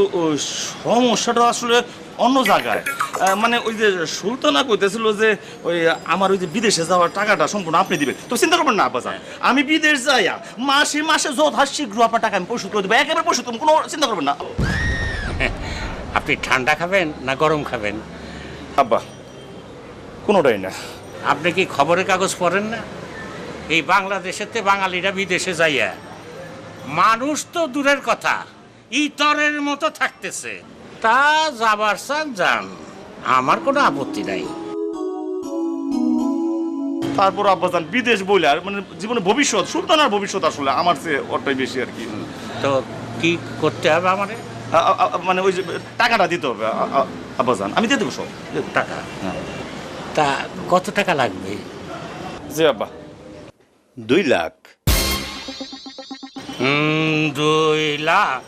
ওই সমস্যাটা আসলে অন্য জায়গায়। মানে ওই যে সুলতানা কইতেছিল যে ওই আমার ওই যে বিদেশে যাওয়ার টাকাটা সম্পূর্ণ আপনি দিবেন। তো চিন্তা করবেন না আব্বাজান, আমি বিদেশ যাইয়া মাসে মাসে যথাশীঘ্র আপনার টাকা আমি পরিশোধ করে দেবো, একেবারে পরিশোধ করবো, কোনো চিন্তা করবেন না। আপনি ঠান্ডা খাবেন না গরম খাবেন? আব্বা কোনোটাই না। আপনি কি খবরের কাগজ পড়েন না? এই বাংলাদেশেতে বাঙালিরা বিদেশে যাইয়া মানুষ তো দূরের কথা ইতরের মতো থাকতেছে। তা যাবার চান যান, আমার কোনো আপত্তি নাই। তারপর আব্বাজান বিদেশ বলে আর মানে জীবনে ভবিষ্যৎ, সুলতানার ভবিষ্যৎ আসলে আমার চেয়ে ওরটাই বেশি আর কি। তো কি করতে হবে আমারে? মানে ওই যে টাকাটা দিতে হবে আব্বাজান, আমি দিয়ে দেবো সব টাকা? হ্যাঁ। তা কত টাকা লাগবে? জি আব্বা। 2 লাখ। 2 লাখ?